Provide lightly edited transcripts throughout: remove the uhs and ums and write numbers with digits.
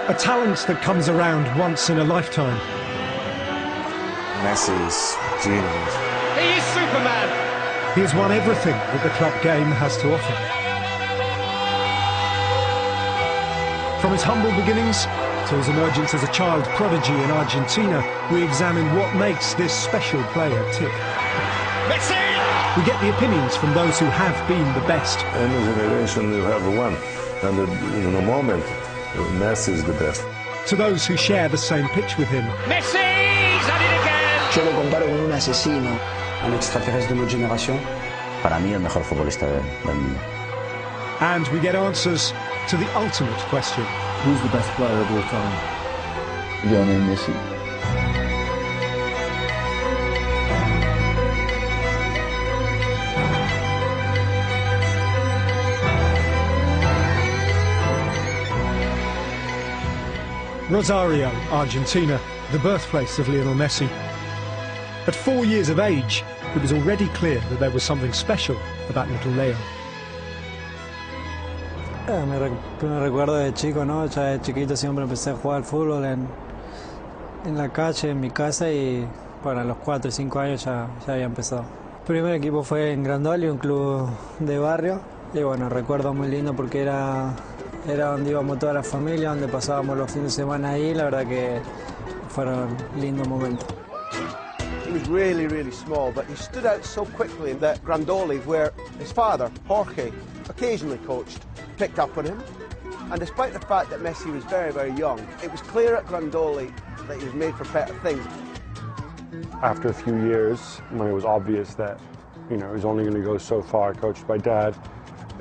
A talent that comes around once in a lifetime. Messi's genius. He is Superman! He has won everything that the club game has to offer. From his humble beginnings to his emergence as a child prodigy in Argentina, we examine what makes this special player tick. Messi! We get the opinions from those who have been the best. Any generation you have won, and in a moment, Messi is the best. To those who share the same pitch with him. Messi! He's done it again! Yo lo comparo con un asesino. Un extraterrestre de una generación. Para mí el mejor futbolista del mundo. And we get answers to the ultimate question. Who's the best player of all time? Lionel Messi. Rosario, Argentina, the birthplace of Lionel Messi. At 4 years of age, it was already clear that there was something special about little Leo. Me recuerdo de chico, ¿no? Ya de chiquito siempre empecé a jugar al fútbol en la calle, en mi casa, y bueno, a los 4 o 5 años ya había empezado. El primer equipo fue en Grandoli, un club de barrio, y bueno, recuerdo muy lindo porque era donde íbamos toda la familia, donde pasábamos los fines de semana ahí. La verdad que fueron lindos momentos. He was really, really small, but he stood out so quickly in that Grandoli, where his father, Jorge, occasionally coached, picked up on him. And despite the fact that Messi was very, very young, it was clear at Grandoli that he was made for better things. After a few years, when it was obvious that, he was only going to go so far, coached by Dad,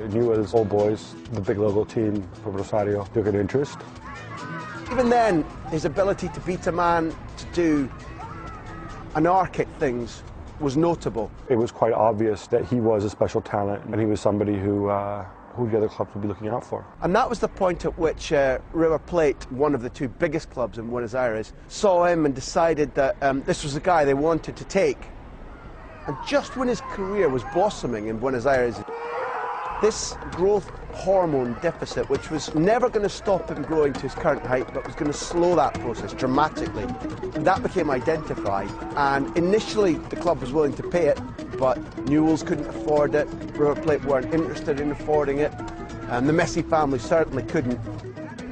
I knew as old boys, the big local team of Rosario took an interest. Even then, his ability to beat a man to do anarchic things was notable. It was quite obvious that he was a special talent, and he was somebody who the other clubs would be looking out for. And that was the point at which River Plate, one of the two biggest clubs in Buenos Aires, saw him and decided that this was the guy they wanted to take. And just when his career was blossoming in Buenos Aires, this growth hormone deficit, which was never going to stop him growing to his current height, but was going to slow that process dramatically, that became identified. And initially the club was willing to pay it, but Newell's couldn't afford it, River Plate weren't interested in affording it, and the Messi family certainly couldn't.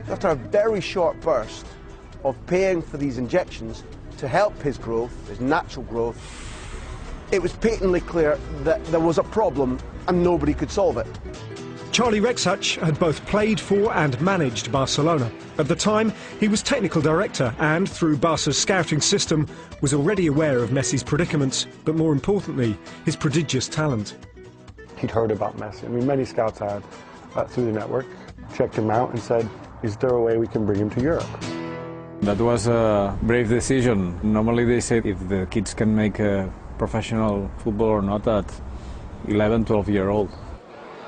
After a very short burst of paying for these injections to help his growth, his natural growth, it was patently clear that there was a problem and nobody could solve it. Charlie Rexach had both played for and managed Barcelona. At the time, he was technical director and, through Barca's scouting system, was already aware of Messi's predicaments, but more importantly, his prodigious talent. He'd heard about Messi. I mean, many scouts had, through the network, checked him out and said, is there a way we can bring him to Europe? That was a brave decision. Normally they say if the kids can make a professional football or not at 11, 12-year-old.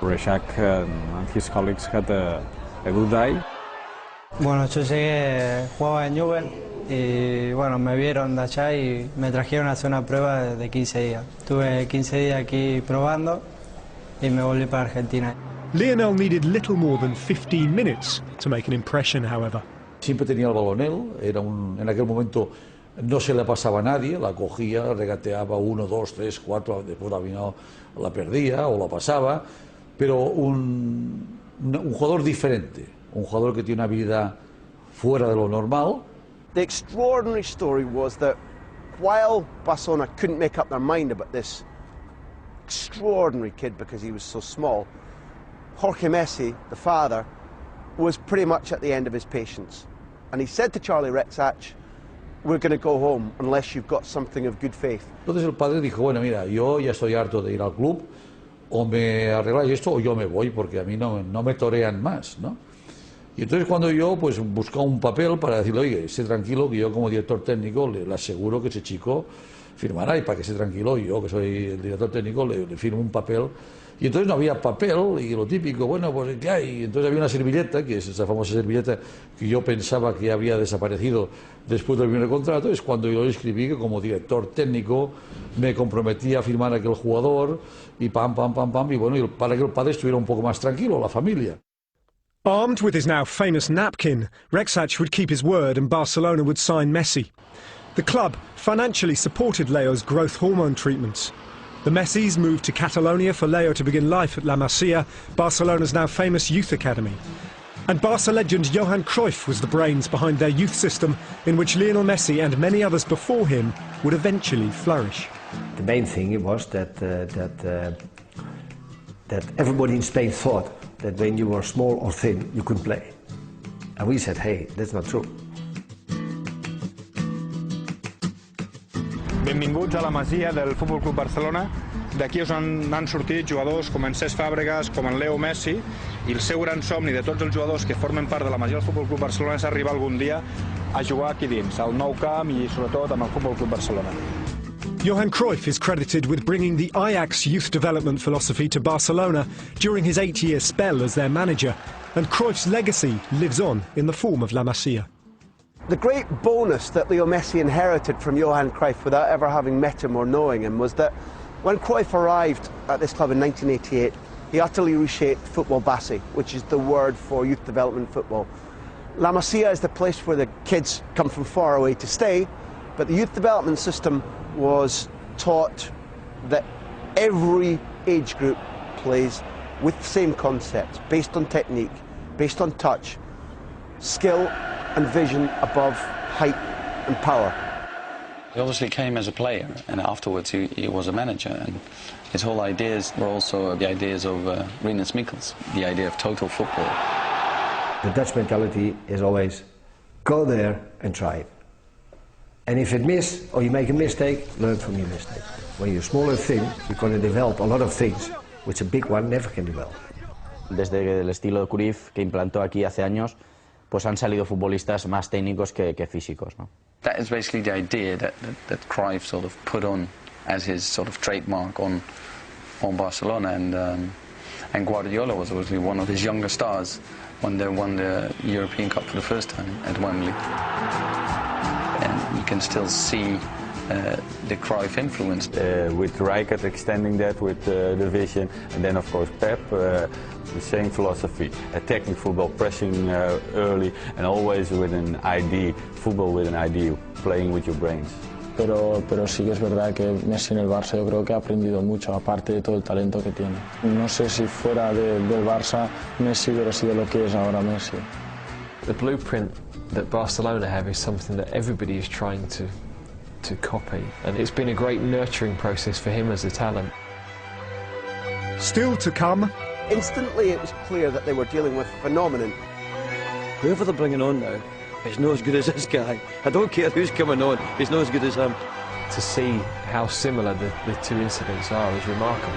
Rexach and his colleagues had a good eye. Bueno, yo llegué, jugaba en Newell y bueno, me vieron de allá y me trajeron a hacer una prueba de 15 días. Tuve 15 días aquí probando y me volví para Argentina. Lionel needed little more than 15 minutes to make an impression, however. Siempre tenía el balón él, en aquel momento no se le pasaba a nadie, la cogía, regateaba 1, 2, 3, 4, después la perdía o la pasaba, pero un jugador diferente, un jugador que tiene una habilidad fuera de lo normal. The extraordinary story was that while Barcelona couldn't make up their mind about this extraordinary kid because he was so small, Jorge Messi, the father, was pretty much at the end of his patience. And he said to Charlie Rexach, we're going to go home unless you've got something of good faith. Entonces el padre dijo, bueno, mira, yo ya estoy harto de ir al club, o me arregláis esto o yo me voy, porque a mí no me torean más, ¿no? Y entonces cuando yo pues buscaba un papel para decirle, oye, esté tranquilo, que yo como director técnico le aseguro que ese chico firmará, y para que esté tranquilo, yo que soy el director técnico le firmo un papel. Y entonces no había papel, y lo típico, bueno, pues ¿qué hay? Y entonces había una servilleta, que es esa famosa servilleta que yo pensaba que había desaparecido después del primer contrato. Es cuando yo escribí que como director técnico me comprometía a firmar a aquel jugador, y pam, y bueno, y para que el padre estuviera un poco más tranquilo, la familia. Armed with his now famous napkin, Rexach would keep his word and Barcelona would sign Messi. The club financially supported Leo's growth hormone treatments. The Messis moved to Catalonia for Leo to begin life at La Masia, Barcelona's now famous youth academy. And Barca legend Johan Cruyff was the brains behind their youth system, in which Lionel Messi and many others before him would eventually flourish. The main thing was that everybody in Spain thought that when you were small or thin, you couldn't play. And we said, hey, that's not true. Benvinguts a la Masia del Futbol Club Barcelona. D'aquí us han sortit jugadors com en Cesc Fàbregas, com en Leo Messi, i el seu gran somni de tots els jugadors que formen part de la Masia del Futbol Club Barcelona és arribar algun dia a jugar aquí dins, al nou camp i sobretot amb el Futbol Club Barcelona. Johan Cruyff is credited with bringing the Ajax youth development philosophy to Barcelona during his 8-year spell as their manager, and Cruyff's legacy lives on in the form of La Masia. The great bonus that Leo Messi inherited from Johan Cruyff without ever having met him or knowing him was that when Cruyff arrived at this club in 1988, he utterly reshaped football base, which is the word for youth development football. La Masia is the place where the kids come from far away to stay, but the youth development system was taught that every age group plays with the same concepts, based on technique, based on touch, skill and vision above height and power. He obviously came as a player, and afterwards he was a manager, and his whole ideas were also the ideas of Rinus Michels, the idea of total football. The Dutch mentality is always go there and try it. And if it misses or you make a mistake, learn from your mistake. When you're small and thin, you're going to develop a lot of things which a big one never can develop. Desde el estilo de Cruyff que implantó aquí hace años, pues han salido futbolistas más técnicos que físicos, ¿no? That is basically the idea that Cruyff sort of put on as his sort of trademark on Barcelona, and Guardiola was obviously one of his younger stars when they won the European Cup for the first time at Wembley. And you can still see the Cruyff influence. With Rijkaard extending that with the vision, and then of course Pep, the same philosophy, attacking football, pressing early, and always with an idea, football with an idea, playing with your brains. Pero sí que es verdad que Messi en el Barça yo creo que ha aprendido mucho, aparte de todo el talento que tiene. No sé si fuera del Barça Messi hubiera sido lo que es ahora Messi. The blueprint that Barcelona have is something that everybody is trying to copy, and it's been a great nurturing process for him as a talent. Still to come. Instantly it was clear that they were dealing with a phenomenon. Whoever they're bringing on now is not as good as this guy. I don't care who's coming on, he's not as good as him. To see how similar the two incidents are is remarkable.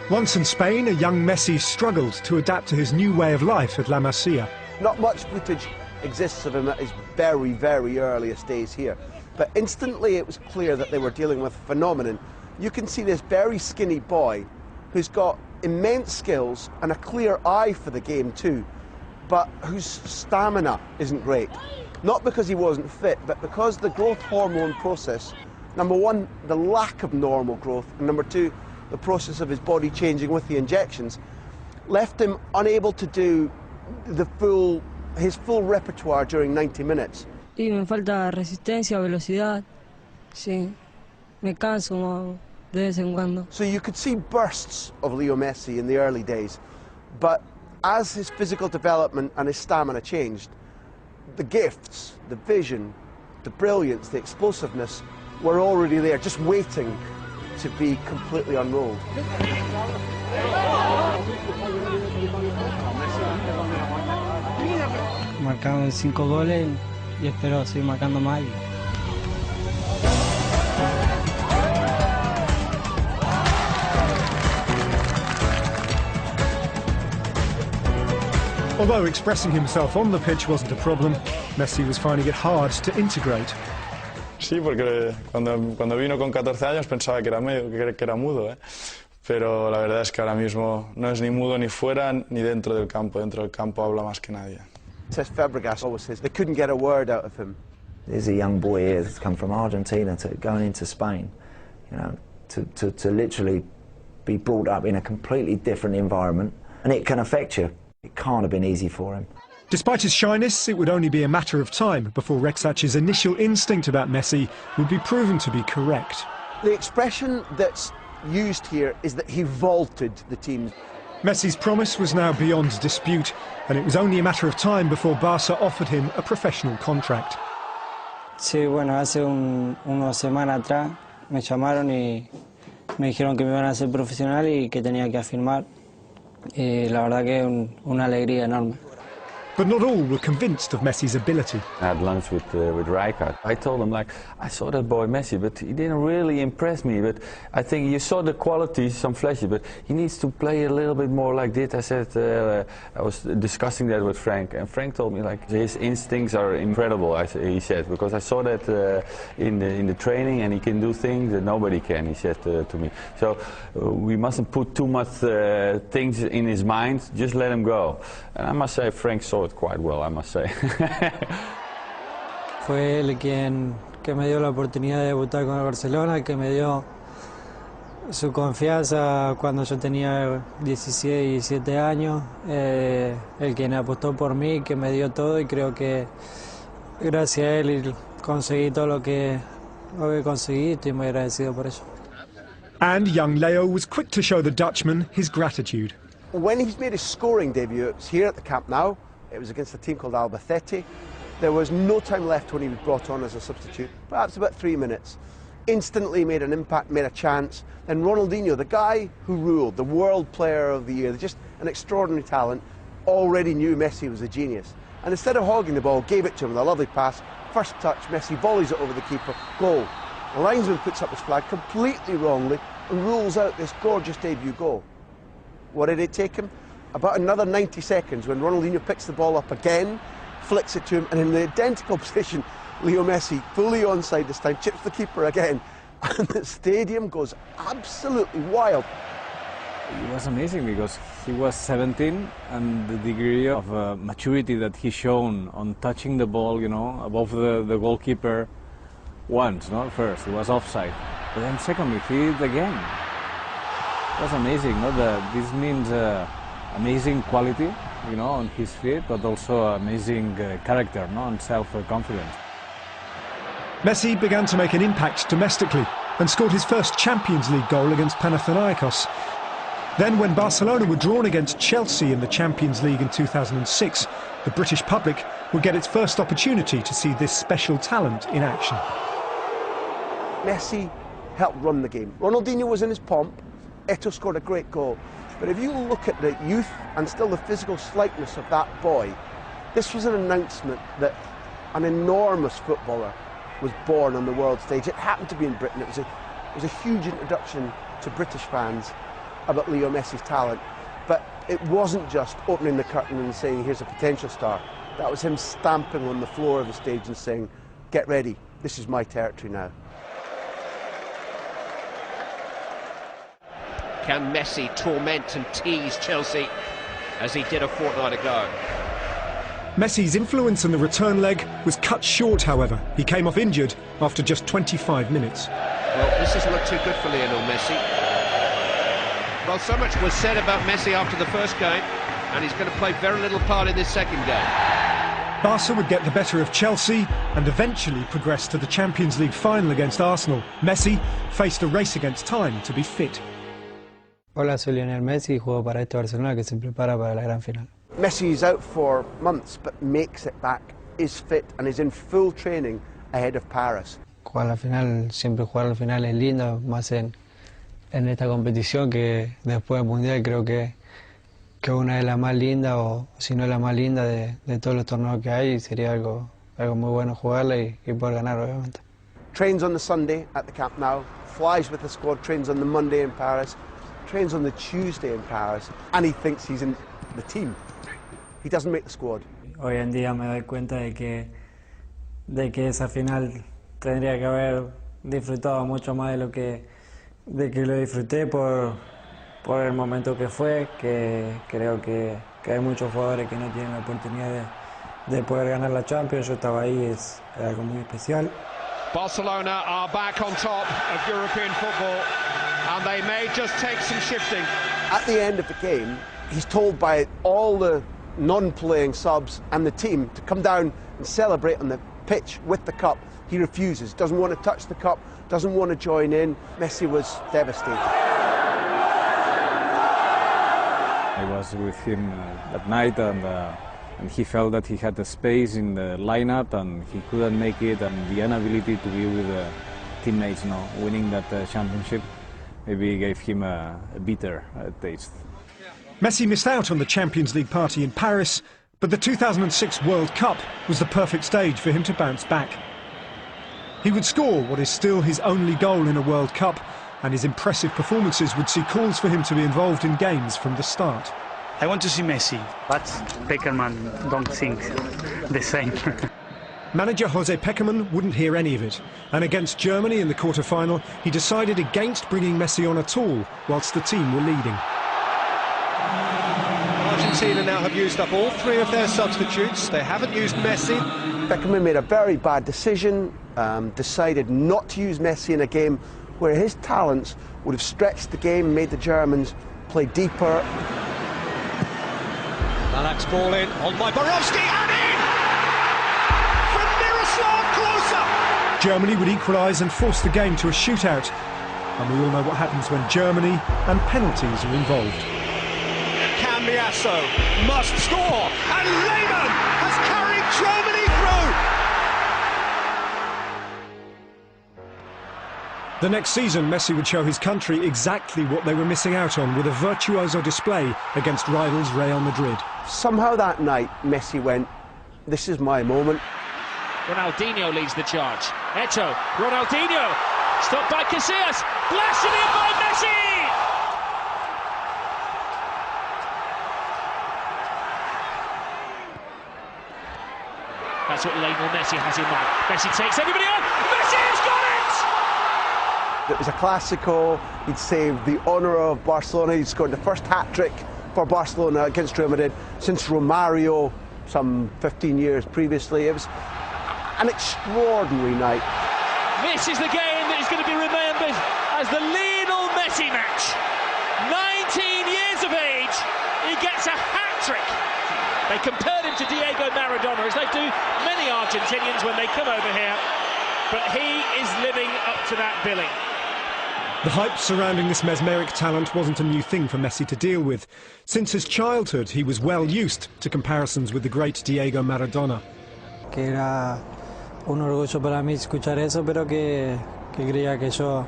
Once in Spain, a young Messi struggled to adapt to his new way of life at La Masia. Not much footage exists of him at his very, very earliest days here. But instantly it was clear that they were dealing with a phenomenon. You can see this very skinny boy who's got immense skills and a clear eye for the game too, but whose stamina isn't great. Not because he wasn't fit, but because the growth hormone process, number one, the lack of normal growth, and number two, the process of his body changing with the injections, left him unable to do his full repertoire during 90 minutes. Y me falta resistencia, velocidad. Sí, me canso de vez en cuando. So you could see bursts of Leo Messi in the early days, but as his physical development and his stamina changed, the gifts, the vision, the brilliance, the explosiveness were already there, just waiting to be completely unrolled. Marcaron 5 goles y espero seguir marcando más. Although expressing himself on the pitch wasn't a problem, Messi was finding it hard to integrate. Sí, porque cuando vino con 14 años pensaba que era mudo, pero la verdad es que ahora mismo no es ni mudo ni fuera ni dentro del campo. Dentro del campo habla más que nadie. Cesc Fabregas always says they couldn't get a word out of him. There's a young boy here that's come from Argentina to going into Spain, you know, to literally be brought up in a completely different environment, and it can affect you. It can't have been easy for him. Despite his shyness, it would only be a matter of time before Rexach's initial instinct about Messi would be proven to be correct. The expression that's used here is that he vaulted the team. Messi's promise was now beyond dispute, and it was only a matter of time before Barca offered him a professional contract. Sí, bueno, hace unas semanas atrás me llamaron y me dijeron que me iban a hacer profesional y que tenía que firmar. Y la verdad que es una alegría enorme. But not all were convinced of Messi's ability. I had lunch with Rijkaard. I told him, like, I saw that boy Messi, but he didn't really impress me. But I think you saw the qualities, some flashes, but he needs to play a little bit more like this. I said, I was discussing that with Frank, and Frank told me, like, his instincts are incredible, he said, because I saw that in the training, and he can do things that nobody can, he said to me. So we mustn't put too much things in his mind, just let him go. And I must say, Frank saw it quite well, I must say. Fue él quien me dio la oportunidad de debutar con el Barcelona, que me dio su confianza cuando yo tenía 16, 17 años, el quien apostó por mí, que me dio todo, y creo que gracias a él conseguí todo lo que conseguí, y estoy muy agradecido por eso. And young Leo was quick to show the Dutchman his gratitude. When he's made his scoring debut, it's here at the Camp Nou. It was against a team called Albacete. There was no time left when he was brought on as a substitute, perhaps about 3 minutes. Instantly made an impact, made a chance. Then Ronaldinho, the guy who ruled, the world player of the year, just an extraordinary talent, already knew Messi was a genius. And instead of hogging the ball, gave it to him with a lovely pass. First touch, Messi volleys it over the keeper, goal. The linesman puts up his flag completely wrongly and rules out this gorgeous debut goal. What did it take him? About another 90 seconds when Ronaldinho picks the ball up again, flicks it to him, and in the identical position, Leo Messi, fully onside this time, chips the keeper again, and the stadium goes absolutely wild. It was amazing because he was 17, and the degree of maturity that he shown on touching the ball, you know, above the goalkeeper once, not first, it was offside, but then secondly, he did it again. It was amazing, no? This means amazing quality, you know, on his feet, but also amazing character, no, and self-confidence. Messi began to make an impact domestically and scored his first Champions League goal against Panathinaikos. Then, when Barcelona were drawn against Chelsea in the Champions League in 2006, the British public would get its first opportunity to see this special talent in action. Messi helped run the game. Ronaldinho was in his pomp. Eto'o scored a great goal. But if you look at the youth and still the physical slightness of that boy, this was an announcement that an enormous footballer was born on the world stage. It happened to be in Britain. It was a huge introduction to British fans about Leo Messi's talent. But it wasn't just opening the curtain and saying, here's a potential star. That was him stamping on the floor of the stage and saying, get ready, this is my territory now. Can Messi torment and tease Chelsea as he did a fortnight ago? Messi's influence in the return leg was cut short, however. He came off injured after just 25 minutes. Well, this doesn't look too good for Lionel Messi. Well, so much was said about Messi after the first game, and he's going to play very little part in this second game. Barca would get the better of Chelsea and eventually progress to the Champions League final against Arsenal. Messi faced a race against time to be fit. Hola, soy Lionel Messi y juego para este Barcelona que se prepara para la gran final. Messi is out for months but makes it back, is fit and is in full training ahead of Paris. Jugar la final, siempre jugar la final es lindo, más en esta competición que después del Mundial creo que una de las más lindas, o si no la más linda de todos los torneos que hay, y sería algo muy bueno jugarla y poder ganar, obviamente. Trains on the Sunday at the Camp Nou, flies with the squad, trains on the Monday in Paris, trains on the Tuesday in Paris, and he thinks he's in the team. He doesn't make the squad. Hoy en día me doy cuenta de que esa final tendría que haber disfrutado mucho más de que lo disfruté por el momento que fue, que creo que hay muchos jugadores que no tienen la oportunidad de poder ganar la Champions. Yo estaba ahí, es algo muy especial. Barcelona are back on top of European football And they may just take some shifting. At the end of the game, he's told by all the non-playing subs and the team to come down and celebrate on the pitch with the cup. He refuses, doesn't want to touch the cup, doesn't want to join in. Messi was devastated. I was with him that night, and he felt that he had the space in the lineup and he couldn't make it, and the inability to be with the teammates winning that championship maybe gave him a bitter taste. Messi missed out on the Champions League party in Paris, but the 2006 World Cup was the perfect stage for him to bounce back. He would score what is still his only goal in a World Cup, and his impressive performances would see calls for him to be involved in games from the start. I want to see Messi, but Peckerman don't think the same. Manager Jose Peckerman wouldn't hear any of it, and against Germany in the quarter-final, he decided against bringing Messi on at all whilst the team were leading. Argentina now have used up all three of their substitutes. They haven't used Messi. Peckerman made a very bad decision, decided not to use Messi in a game where his talents would have stretched the game, made the Germans play deeper. Balak's ball in, on by Borowski, and in! From Miroslav Klose! Germany would equalise and force the game to a shootout. And we all know what happens when Germany and penalties are involved. Cambiasso must score, and Lehmann has carried Germany through! The next season, Messi would show his country exactly what they were missing out on with a virtuoso display against rivals Real Madrid. Somehow that night, Messi went, this is my moment. Ronaldinho leads the charge. Eto, Ronaldinho, stopped by Casillas, blasted in by Messi! That's what Lionel Messi has in mind. Messi takes everybody on. Messi has got it! It was a Clásico. He'd saved the honour of Barcelona. He'd scored the first hat-trick for Barcelona against Real Madrid since Romano some 15 years previously. It was an extraordinary night. This is the game that is going to be remembered as the Lionel Messi match. 19 years of age, he gets a hat-trick. They compared him to Diego Maradona, as they do many Argentinians when they come over here, but he is living up to that billing. The hype surrounding this mesmeric talent wasn't a new thing for Messi to deal with. Since his childhood, he was well used to comparisons with the great Diego Maradona. Que era un orgullo para mí escuchar eso, pero que creía que yo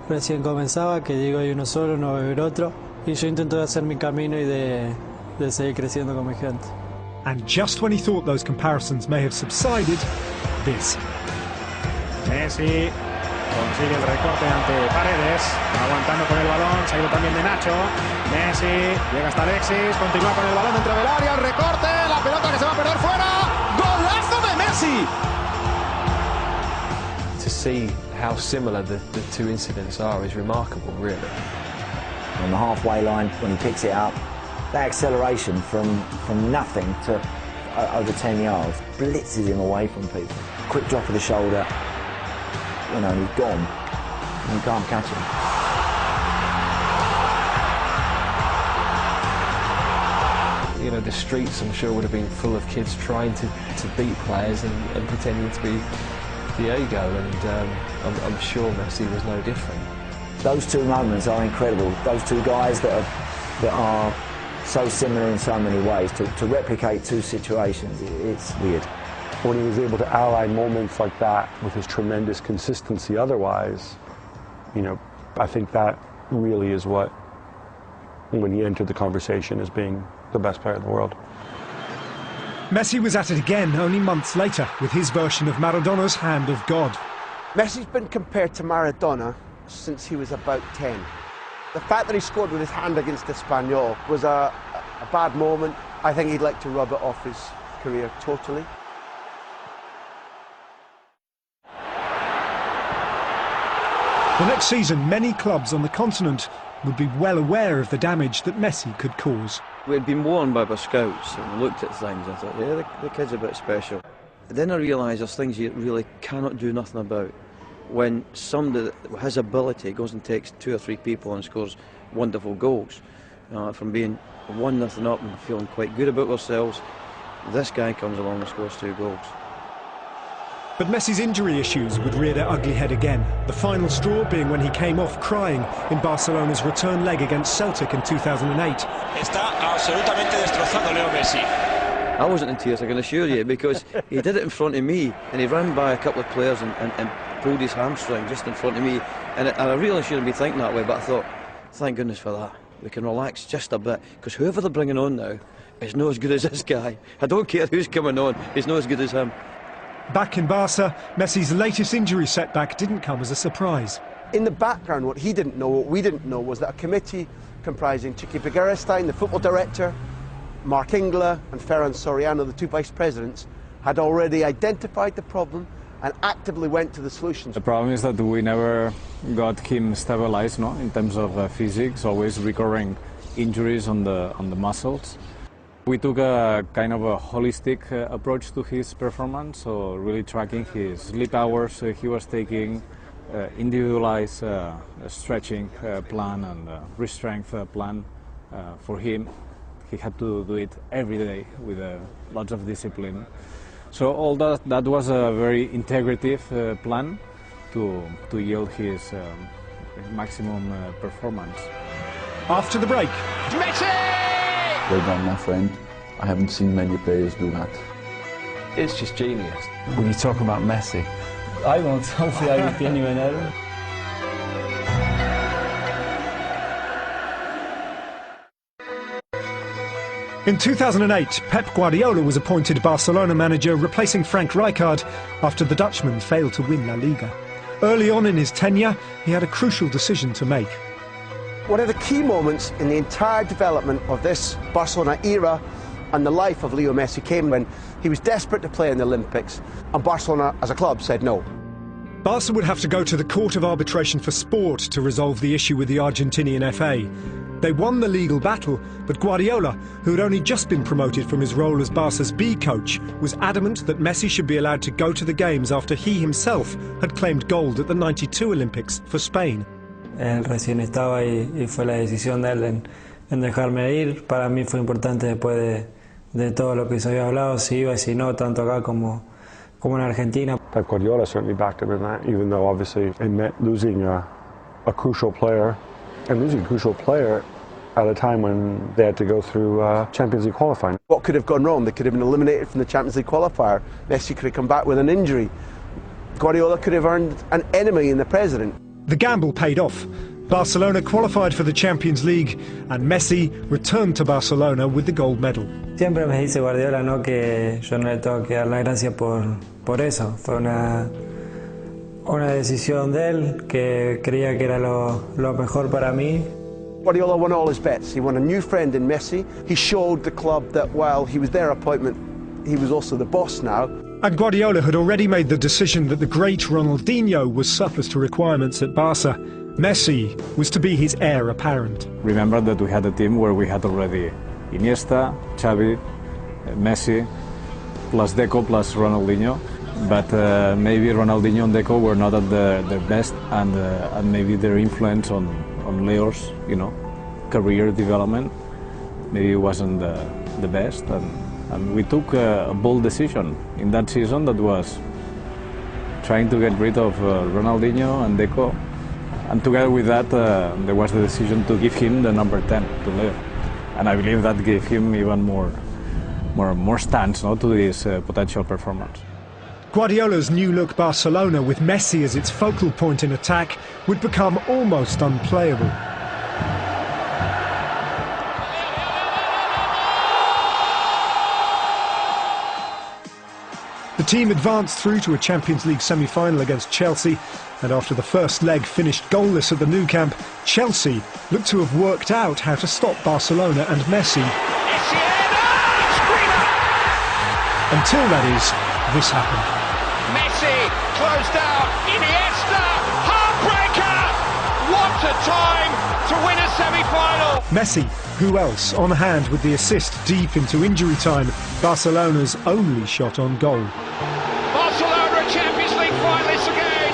recién comenzaba, que digo hay uno solo, no va a haber otro, y yo intento de hacer mi camino y de seguir creciendo con mi gente. And just when he thought those comparisons may have subsided, this. Messi consigue el recorte ante Paredes, aguantando con el balón, se ha ido también de Nacho. Messi llega hasta Alexis, continúa con el balón dentro del área, el recorte, la pelota que se va a perder fuera. ¡Golazo de Messi! To see how similar the two incidents are is remarkable, really. On the halfway line, when he picks it up, that acceleration from nothing to over 10 yards blitzes him away from people. Quick drop of the shoulder, you know, he's gone. You can't catch him. You know, the streets, I'm sure, would have been full of kids trying to beat players and pretending to be Diego, and I'm sure Messi was no different. Those two moments are incredible. Those two guys that are so similar in so many ways. To replicate two situations, it's weird. When he was able to ally moments like that with his tremendous consistency otherwise, you know, I think that really is what, when he entered the conversation as being the best player in the world. Messi was at it again only months later with his version of Maradona's Hand of God. Messi's been compared to Maradona since he was about 10. The fact that he scored with his hand against Espanyol was a bad moment. I think he'd like to rub it off his career totally. The next season, many clubs on the continent would be well aware of the damage that Messi could cause. We had been warned by our scouts and we looked at things and I thought, yeah, the kid's a bit special. Then I realised there's things you really cannot do nothing about. when somebody that has ability goes and takes 2 or 3 people and scores wonderful goals. From being 1-0 up and feeling quite good about ourselves, this guy comes along and scores 2 goals. But Messi's injury issues would rear their ugly head again, the final straw being when he came off crying in Barcelona's return leg against Celtic in 2008. Está absolutamente destrozado Leo Messi. I wasn't in tears, I can assure you, because he did it in front of me, and he ran by a couple of players and pulled his hamstring just in front of me, and I really shouldn't be thinking that way, but I thought, thank goodness for that. We can relax just a bit, because whoever they're bringing on now is not as good as this guy. I don't care who's coming on, he's not as good as him. Back in Barca, Messi's latest injury setback didn't come as a surprise. In the background, what he didn't know, what we didn't know, was that a committee comprising Chiqui Begiristain, the football director, Mark Ingler and Ferran Soriano, the 2 vice presidents, had already identified the problem and actively went to the solutions. The problem is that we never got him stabilized, no? In terms of physics, always recurring injuries on the muscles. We took a kind of a holistic approach to his performance, so really tracking his sleep hours he was taking, individualized stretching plan and re-strength plan for him. He had to do it every day with lots of discipline. So all that was a very integrative plan to yield his maximum performance. After the break, Messi! Well done, my friend. I haven't seen many players do that. It's just genius. When you talk about Messi, I won't say Abdulkeni manera. In 2008, Pep Guardiola was appointed Barcelona manager, replacing Frank Rijkaard after the Dutchman failed to win La Liga. Early on in his tenure, he had a crucial decision to make. One of the key moments in the entire development of this Barcelona era and the life of Leo Messi came when he was desperate to play in the Olympics, and Barcelona as a club said no. Barca would have to go to the Court of Arbitration for Sport to resolve the issue with the Argentinian FA. They won the legal battle, but Guardiola, who had only just been promoted from his role as Barca's B coach, was adamant that Messi should be allowed to go to the games after he himself had claimed gold at the '92 Olympics for Spain. Él recién estaba y fue la decisión de él en dejarme ir. Para mí fue importante después de todo lo que se había hablado, si iba y si no, tanto acá como en Argentina. Pep Guardiola certainly backed him in that, even though obviously it meant losing a crucial player, and losing a crucial player at a time when they had to go through Champions League qualifying. What could have gone wrong? They could have been eliminated from the Champions League qualifier. Messi could have come back with an injury. Guardiola could have earned an enemy in the president. The gamble paid off. Barcelona qualified for the Champions League and Messi returned to Barcelona with the gold medal. Siempre me dice Guardiola, ¿no?, que yo no le tengo que dar la gracia por eso. Fue una decisión de él que creía que era lo mejor para mí. Guardiola won all his bets. He won a new friend in Messi. He showed the club that while he was their appointment, he was also the boss now. And Guardiola had already made the decision that the great Ronaldinho was surplus to requirements at Barca. Messi was to be his heir apparent. Remember that we had a team where we had already Iniesta, Xavi, Messi, plus Deco, plus Ronaldinho. But maybe Ronaldinho and Deco were not at their best, and maybe their influence on Leo's, career development maybe wasn't the best. And we took a bold decision in that season that was trying to get rid of Ronaldinho and Deco. And together with that, there was the decision to give him the number 10 to Leo. And I believe that gave him even more stance to this potential performance. Guardiola's new-look Barcelona, with Messi as its focal point in attack, would become almost unplayable. The team advanced through to a Champions League semi-final against Chelsea, and after the first leg finished goalless at the Nou Camp, Chelsea looked to have worked out how to stop Barcelona and Messi. Until, that is, this happened. Messi closed out, Iniesta, heartbreaker! What a time to win a semi-final! Messi, who else, on hand with the assist deep into injury time, Barcelona's only shot on goal. Barcelona are Champions League finalists again!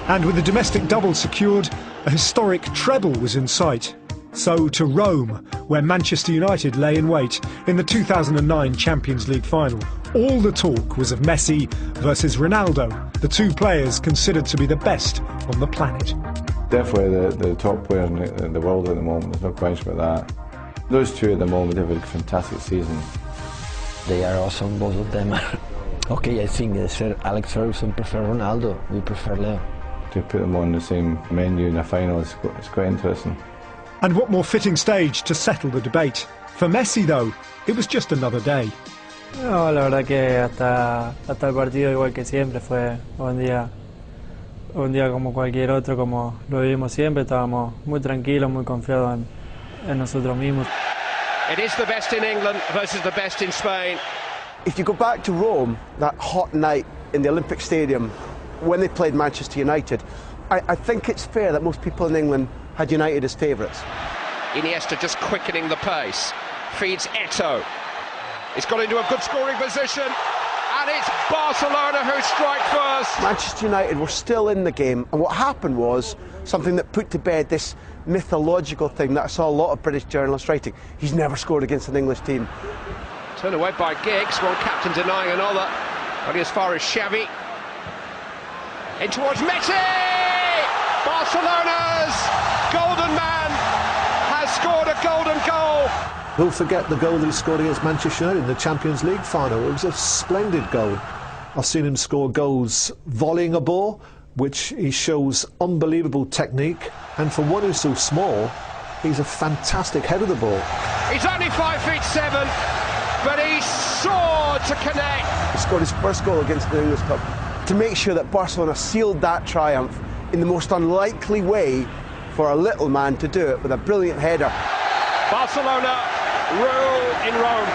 And with the domestic double secured, a historic treble was in sight. So to Rome, where Manchester United lay in wait in the 2009 Champions League final. All the talk was of Messi versus Ronaldo, the two players considered to be the best on the planet. Definitely the top player in the world at the moment, there's no question about that. Those two at the moment have a fantastic season. They are awesome, both of them. Okay, I think Alex Ferguson prefer Ronaldo, we prefer Leo. To put them on the same menu in a final is quite interesting. And what more fitting stage to settle the debate? For Messi, though, it was just another day. No, la verdad que hasta el partido, igual que siempre, fue un día como cualquier otro, como lo vivimos siempre. Estábamos muy tranquilos, muy confiados en nosotros mismos. It is the best in England versus the best in Spain. If you go back to Rome, that hot night in the Olympic Stadium, when they played Manchester United, I think it's fair that most people in England had United as favourites. Iniesta just quickening the pace, feeds Eto'o. It's got into a good scoring position, and it's Barcelona who strike first. Manchester United were still in the game, and what happened was something that put to bed this mythological thing that I saw a lot of British journalists writing. He's never scored against an English team. Turned away by Giggs, one captain denying another. Only as far as Xavi. In towards Messi! Barcelona's golden man has scored a golden goal. Who'll forget the goal that he scored against Manchester United in the Champions League final? It was a splendid goal. I've seen him score goals volleying a ball, which he shows unbelievable technique, and for one who's so small, he's a fantastic head of the ball. He's only 5'7", but he soared to connect. He scored his first goal against the English club to make sure that Barcelona sealed that triumph in the most unlikely way for a little man to do it with a brilliant header. Barcelona rule in Rome.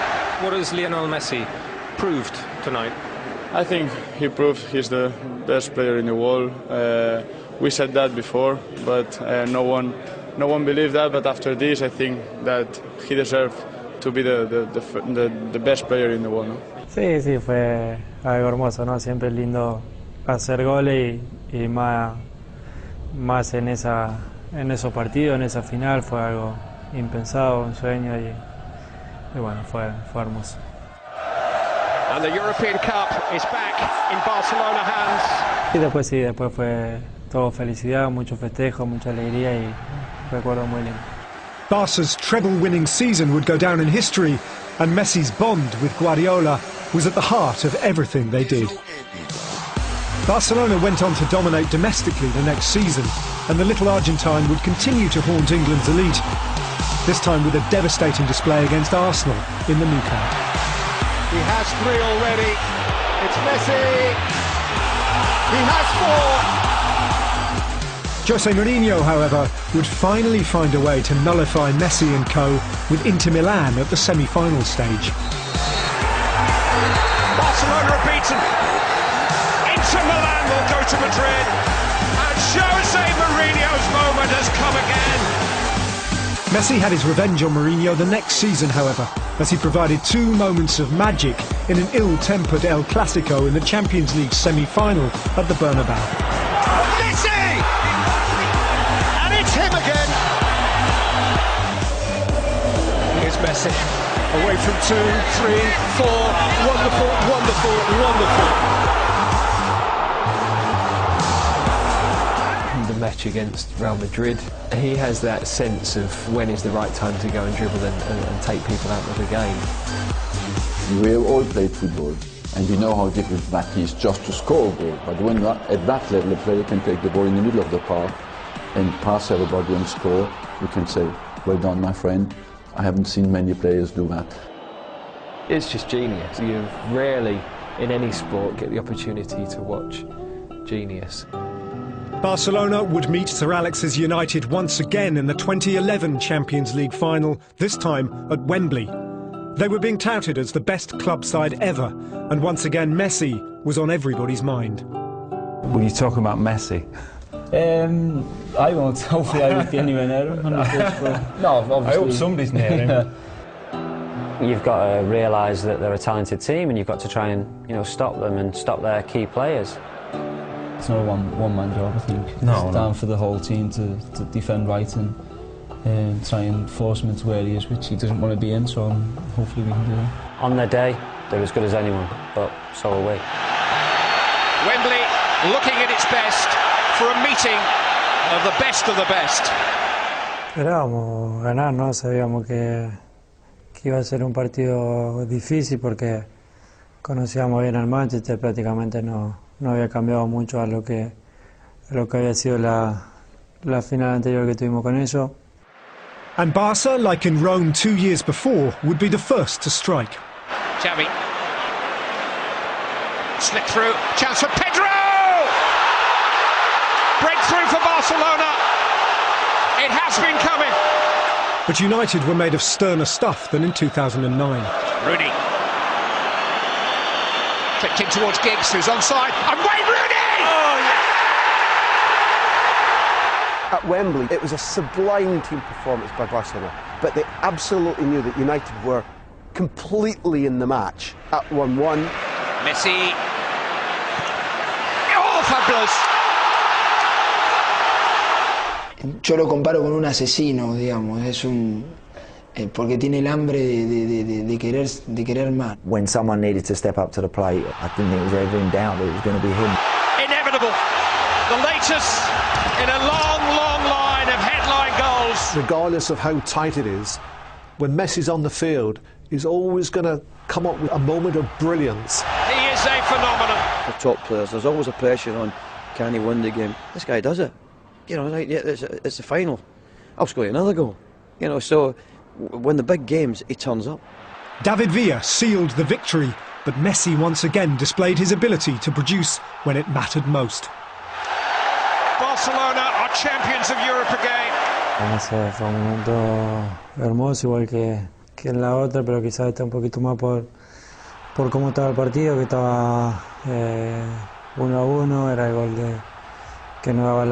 What has Lionel Messi proved tonight? I think he proved he's the best player in the world. We said that before, but no one believed that. But after this, I think that he deserved to be the best player in the world. ¿No? Sí, fue algo hermoso, ¿no? Siempre es lindo hacer goles y más en esos partidos, en esa final, fue algo impensado, un sueño y bueno, fue hermoso. And the European Cup is back in Barcelona hands. Y después fue todo felicidad, mucho festejo, mucha alegría y recuerdo muy lindo. Barca's treble-winning season would go down in history, and Messi's bond with Guardiola was at the heart of everything they did. Barcelona went on to dominate domestically the next season, and the little Argentine would continue to haunt England's elite, this time with a devastating display against Arsenal in the Nou Camp. He has 3 already. It's Messi. He has 4. Jose Mourinho, however, would finally find a way to nullify Messi and co with Inter Milan at the semi-final stage. Barcelona are beaten. Inter Milan will go to Madrid, and Jose Mourinho's moment has come again. Messi had his revenge on Mourinho the next season, however, as he provided 2 moments of magic in an ill-tempered El Clasico in the Champions League semi-final at the Bernabeu. Messi! And it's him again. Here's Messi, away from 2, 3, 4. Wonderful, wonderful, wonderful. The match against Real Madrid, he has that sense of when is the right time to go and dribble and take people out of the game. We have all played football, and we know how difficult that is just to score a goal. But when at that level a player can take the ball in the middle of the park and pass everybody and score, you can say, well done, my friend. I haven't seen many players do that. It's just genius. You rarely, in any sport, get the opportunity to watch genius. Barcelona would meet Sir Alex's United once again in the 2011 Champions League final, this time at Wembley. They were being touted as the best club side ever, and once again Messi was on everybody's mind. Will you talk about Messi? I won't. Hopefully I won't be anywhere near him. No, obviously. I hope somebody's near him. You've got to realise that they're a talented team, and you've got to try and stop them and stop their key players. it's not a one-man job. I think it's down for the whole team to defend right and try and force him into areas which he doesn't want to be in. So hopefully we can do that. On their day, they're as good as anyone, but so are we. Wembley looking at its best for a meeting of the best of the best. Esperábamos ganar, ¿no? Sabíamos que iba a ser un partido difícil porque conocíamos bien al Manchester, prácticamente no había cambiado mucho a lo que había sido la final anterior que tuvimos con ellos. And Barca, like in Rome 2 years before, would be the first to strike. Xavi. Slip through, chance for Pedro! Breakthrough for Barcelona. It has been coming. But United were made of sterner stuff than in 2009. Rooney. Flicked in towards Giggs, who's onside. And Wayne Rooney! Oh, yeah. At Wembley, it was a sublime team performance by Barcelona, but they absolutely knew that United were completely in the match at 1-1. Messi. Oh, fabulous! Yo lo comparo con un asesino, digamos, porque tiene el hambre de querer más. When someone needed to step up to the plate, I didn't think it was ever in doubt that it was going to be him. Inevitable. The latest in a long, long line of headline goals. Regardless of how tight it is, when Messi's on the field, he's always going to come up with a moment of brilliance. He is a phenomenon. The top players, there's always a pressure on, can he win the game? This guy does it. You know, like, yeah, it's the final. I'll score you another goal. You know, so when the big games, he turns up. David Villa sealed the victory, but Messi once again displayed his ability to produce when it mattered most. Barcelona are champions of Europe again. Ese fue un momento hermoso, igual que en la otra, pero quizás está un poquito más por cómo estaba el partido, que estaba 1-1, era el gol que nos daba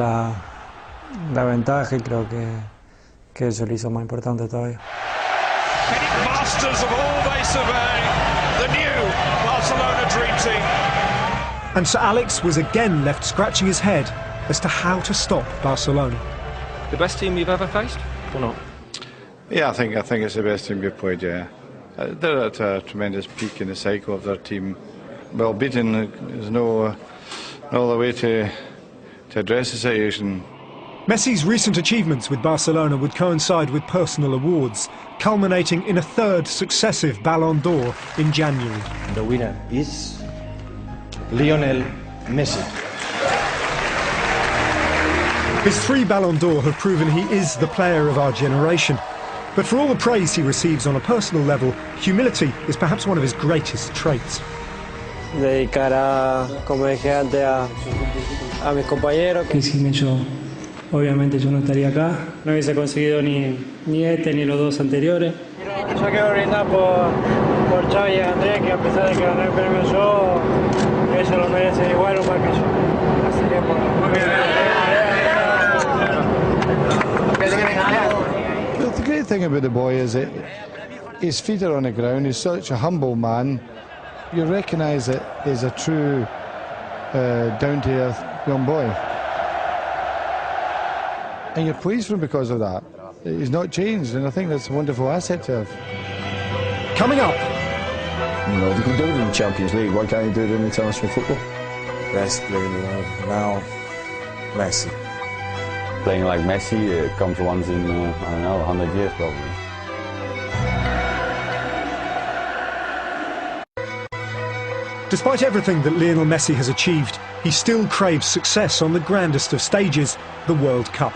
la ventaja, y creo que eso lo hizo más importante todavía. Masters of all they survey, the new Barcelona dream team. And Sir Alex was again left scratching his head as to how to stop Barcelona. The best team you've ever faced, or not? Yeah, I think it's the best team we've played. Yeah, they're at a tremendous peak in the cycle of their team. Well, beaten is no other way to address the situation. Messi's recent achievements with Barcelona would coincide with personal awards, culminating in a third successive Ballon d'Or in January. The winner is Lionel Messi. His 3 Ballon d'Or have proven he is the player of our generation. But for all the praise he receives on a personal level, humility is perhaps one of his greatest traits. Dedicar, como dije antes, a mis compañeros. Que sin ellos, obviamente yo no estaría acá. No hubiese conseguido ni este ni los 2 anteriores. Yo quiero brindar por Xavi y Andrés, que a pesar de que gané el premio yo, ellos lo merecen igual o más que yo. Así que The great thing about the boy is that his feet are on the ground. He's such a humble man. You recognise that he's a true down-to-earth young boy. And you're pleased for him because of that. He's not changed, and I think that's a wonderful asset to have. Coming up. You know, if you can do it in the Champions League, why can't you do it in international football? Best player in the world, now Messi. Playing like Messi comes once in, I don't know, 100 years probably. Despite everything that Lionel Messi has achieved, he still craves success on the grandest of stages, the World Cup.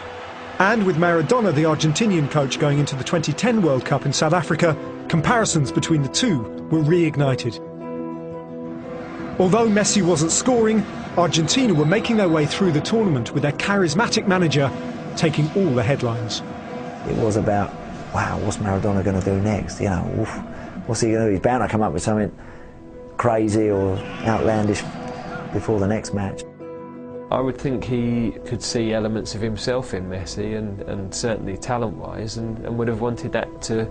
And with Maradona, the Argentinian coach, going into the 2010 World Cup in South Africa, comparisons between the two were reignited. Although Messi wasn't scoring, Argentina were making their way through the tournament with their charismatic manager taking all the headlines. It was about, wow, what's Maradona going to do next? You know, oof, what's he going to do? He's bound to come up with something crazy or outlandish before the next match. I would think he could see elements of himself in Messi, and certainly talent-wise, and would have wanted that to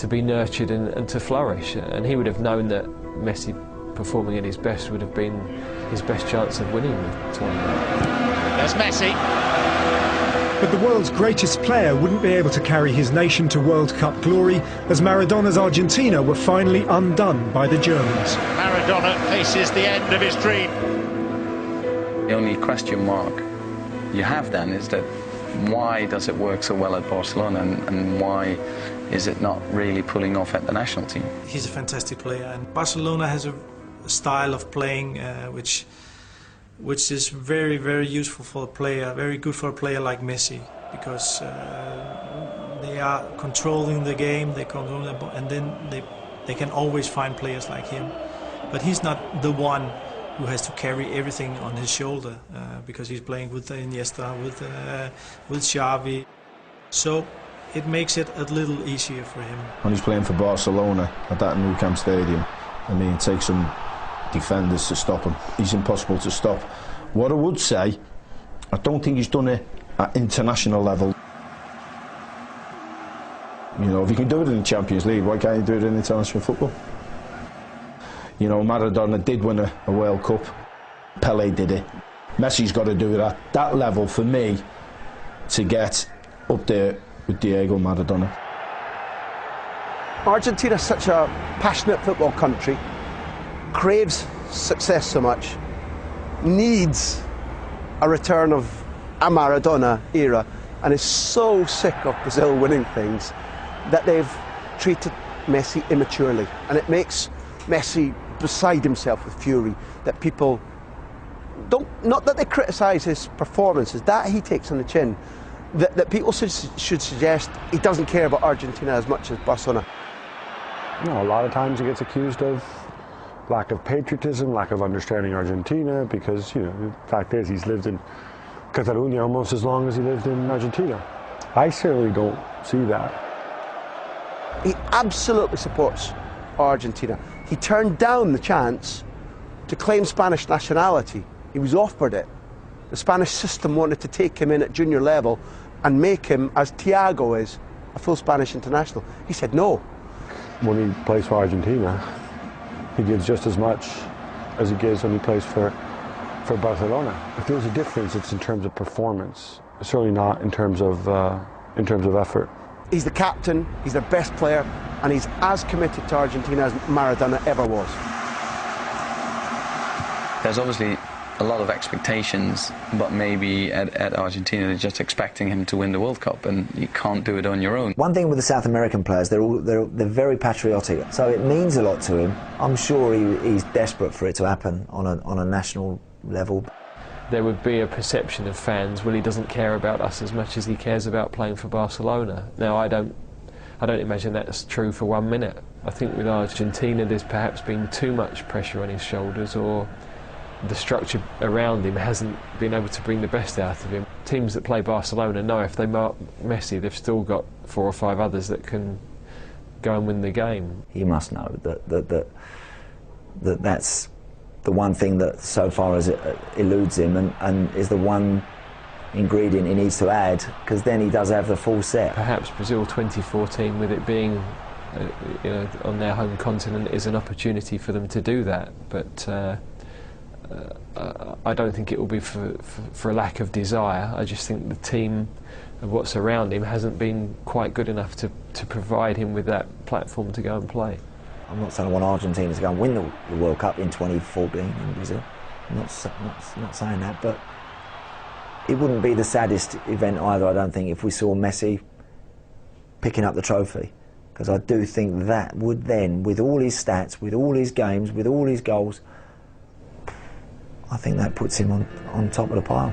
be nurtured and to flourish. And he would have known that Messi performing at his best would have been his best chance of winning the tournament. There's Messi. But the world's greatest player wouldn't be able to carry his nation to World Cup glory as Maradona's Argentina were finally undone by the Germans. Maradona faces the end of his dream. The only question mark you have then is that why does it work so well at Barcelona and why is it not really pulling off at the national team? He's a fantastic player, and Barcelona has a style of playing which is very, very useful for a player, very good for a player like Messi, because they are controlling the game, they control the ball, and then they can always find players like him. But he's not the one who has to carry everything on his shoulder, because he's playing with Iniesta, with Xavi. So it makes it a little easier for him. When he's playing for Barcelona at that Nou Camp Stadium, I mean, it takes some defenders to stop him. He's impossible to stop. What I would say, I don't think he's done it at international level. You know, if you can do it in the Champions League, why can't you do it in international football? You know, Maradona did win a World Cup. Pele did it. Messi's got to do it at that level for me to get up there with Diego Maradona. Argentina is such a passionate football country, craves success so much, needs a return of a Maradona era, and is so sick of Brazil winning things that they've treated Messi immaturely, and it makes Messi beside himself with fury that people don't, not that they criticise his performances, that he takes on the chin, that people should suggest he doesn't care about Argentina as much as Barcelona. You know, a lot of times he gets accused of lack of patriotism, lack of understanding Argentina, because, you know, the fact is he's lived in Catalonia almost as long as he lived in Argentina. I certainly don't see that. He absolutely supports Argentina. He turned down the chance to claim Spanish nationality. He was offered it. The Spanish system wanted to take him in at junior level and make him, as Thiago is, a full Spanish international. He said no. When he plays for Argentina, he gives just as much as he gives when he plays for Barcelona. If there's a difference, it's in terms of performance. Certainly not in terms of effort. He's the captain, he's their best player, and he's as committed to Argentina as Maradona ever was. There's obviously a lot of expectations, but maybe at Argentina they're just expecting him to win the World Cup, and you can't do it on your own. One thing with the South American players, they're very patriotic, so it means a lot to him. I'm sure he's desperate for it to happen on a national level. There would be a perception of fans, well, he doesn't care about us as much as he cares about playing for Barcelona. Now, I don't imagine that's true for 1 minute. I think with Argentina there's perhaps been too much pressure on his shoulders, or the structure around him hasn't been able to bring the best out of him. Teams that play Barcelona know if they mark Messi, they've still got 4 or 5 others that can go and win the game. He must know that's the one thing that so far as it eludes him, and is the one ingredient he needs to add, because then he does have the full set. Perhaps Brazil 2014, with it being you know, on their home continent, is an opportunity for them to do that, but I don't think it will be for a lack of desire. I just think the team and what's around him hasn't been quite good enough to provide him with that platform to go and play. I'm not saying I want Argentina to go and win the World Cup in 2014 in Brazil. I'm not saying that, but it wouldn't be the saddest event either, I don't think, if we saw Messi picking up the trophy, because I do think that would then, with all his stats, with all his games, with all his goals, I think that puts him on top of the pile.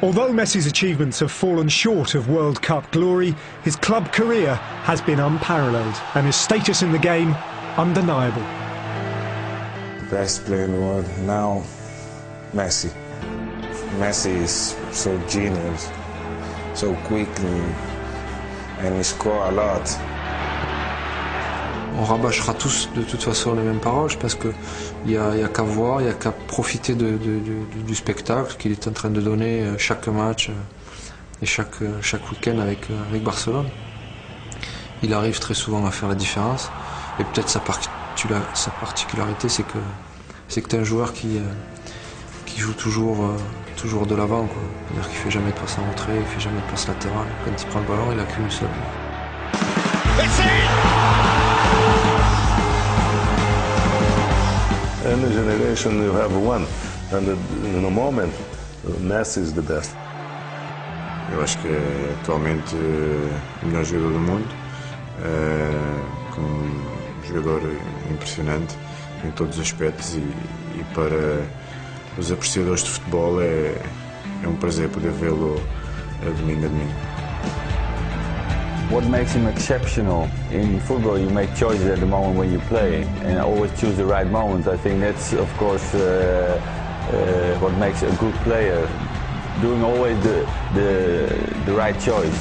Although Messi's achievements have fallen short of World Cup glory, his club career has been unparalleled and his status in the game undeniable. The best player in the world now, Messi. Messi is so genius, so quick, and he scores a lot. On rabâchera tous de toute façon les mêmes paroles, parce qu'il n'y a qu'à voir, il n'y a qu'à profiter du spectacle qu'il est en train de donner chaque match et chaque week-end avec Barcelone. Il arrive très souvent à faire la différence, et peut-être sa particularité, c'est que tu es un joueur qui joue toujours de l'avant, quoi. C'est-à-dire qu'il fait jamais de passe en retrait, il fait jamais de passe latérale. Quand il prend le ballon, il a qu'une seule. In the generation you have one, and in a moment, Messi is the best. Eu acho que é atualmente o melhor jogador do mundo, com um jogador impressionante em todos os aspectos e para os apreciadores de futebol é prazer poder vê-lo domingo a domingo. What makes him exceptional in football, you make choices at the moment when you play and always choose the right moment. I think that's of course what makes a good player, doing always the right choice.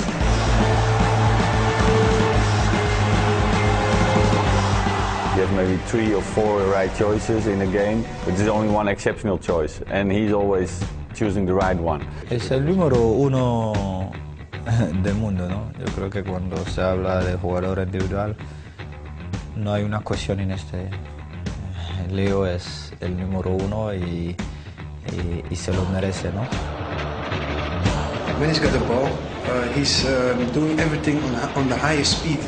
You have maybe 3 or 4 right choices in a game, but there's only one exceptional choice, and he's always choosing the right one. Es el número 1 del mundo, ¿no? Yo creo que cuando se habla de jugador individual no hay una cuestión en este. Leo es el número 1 y se lo merece, ¿no? When he's got the ball, he's doing everything on the highest speed,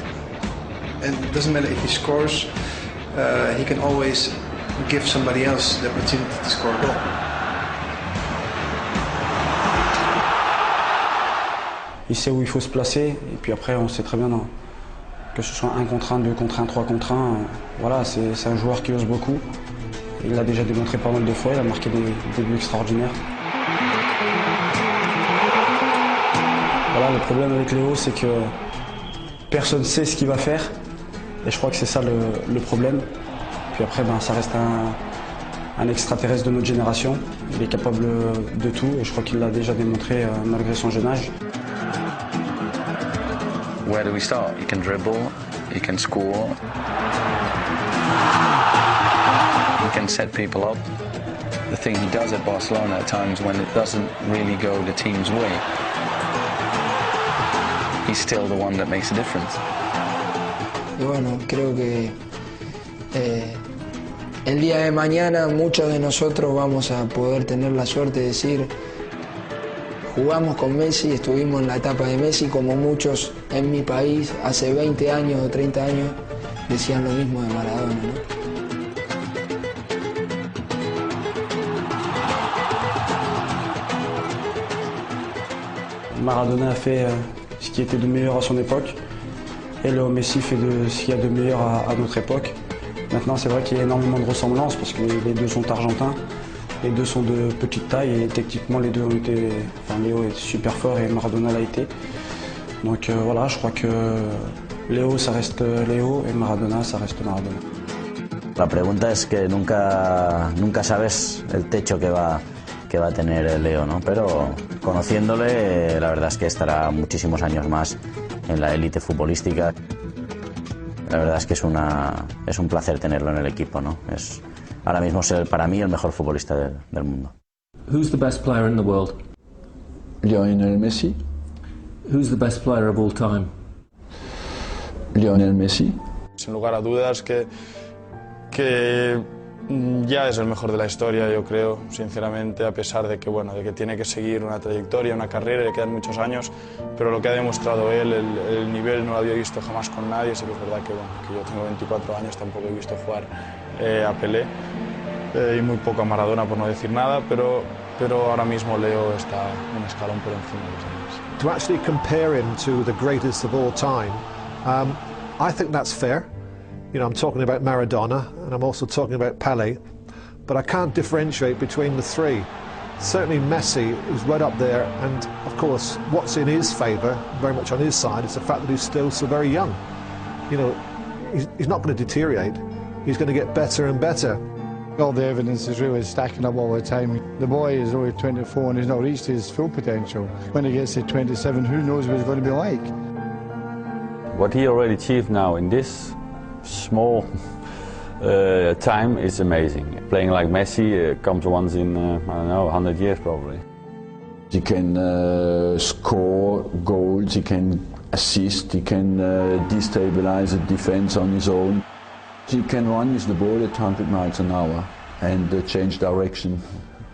and it doesn't matter if he scores. He can always give somebody else the opportunity to score a goal. Il sait où il faut se placer, et puis après on sait très bien que ce soit 1 contre 1, 2 contre 1, 3 contre 1, voilà, c'est un joueur qui ose beaucoup. Il l'a déjà démontré pas mal de fois, il a marqué des buts extraordinaires. Voilà, le problème avec Léo, c'est que personne ne sait ce qu'il va faire, et je crois que c'est ça le problème. Puis après, ça reste un extraterrestre de notre génération, il est capable de tout, et je crois qu'il l'a déjà démontré malgré son jeune âge. Where do we start? He can dribble, he can score, he can set people up. The thing he does at Barcelona at times when it doesn't really go the team's way, he's still the one that makes a difference. Y bueno, creo que el día de mañana muchos de nosotros vamos a poder tener la suerte de decir: jugamos con Messi, estuvimos en la etapa de Messi, como muchos en mi país hace 20 años o 30 años decían lo mismo de Maradona, ¿no? Maradona a fait ce qui était de meilleur à son époque, et Léo Messi fait ce qu'il y a de meilleur à notre époque. Maintenant, c'est vrai qu'il y a énormément de ressemblances parce que les deux sont argentins. Les deux sont de petite taille et techniquement les deux ont été... Enfin, Léo est super fort et Maradona l'a été. Donc voilà, je crois que Léo ça reste Léo et Maradona ça reste Maradona. La pregunta es que nunca sabes el techo que va a tener Leo, ¿no? Pero conociéndole, la verdad es que estará muchísimos años más en la élite futbolística. La verdad es que es un placer tenerlo en el equipo, ¿no? Ahora mismo es para mí el mejor futbolista del mundo. Who's the best player in the world? Lionel Messi. Who's the best player of all time? Lionel Messi. Sin lugar a dudas que ya es el mejor de la historia, yo creo, sinceramente, a pesar de que, bueno, de que tiene que seguir una trayectoria, una carrera, le quedan muchos años, pero lo que ha demostrado él, el nivel no lo había visto jamás con nadie. Sí que es verdad que, bueno, que yo tengo 24 años, tampoco he visto jugar a Pelé y muy poco a Maradona, por no decir nada, pero ahora mismo Leo está un escalón por encima de los demás. To actually compare him to the greatest of all time, I think that's fair. You know, I'm talking about Maradona and I'm also talking about Pelé, but I can't differentiate between the three. Certainly Messi is right up there, and of course what's in his favour, very much on his side, is the fact that he's still so very young. You know, he's not going to deteriorate, he's going to get better and better. All the evidence is really stacking up all the time. The boy is only 24 and he's not reached his full potential. When he gets to 27, who knows what he's going to be like? What he already achieved now in this small time is amazing. Playing like Messi comes once in, I don't know, 100 years probably. He can score goals, he can assist, he can destabilize the defense on his own. He can run with the ball at 100 miles an hour and change direction,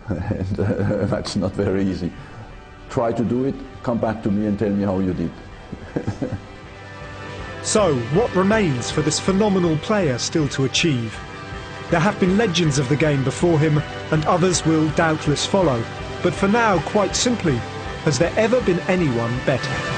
and that's not very easy. Try to do it, come back to me and tell me how you did. So, what remains for this phenomenal player still to achieve? There have been legends of the game before him, and others will doubtless follow. But for now, quite simply, has there ever been anyone better?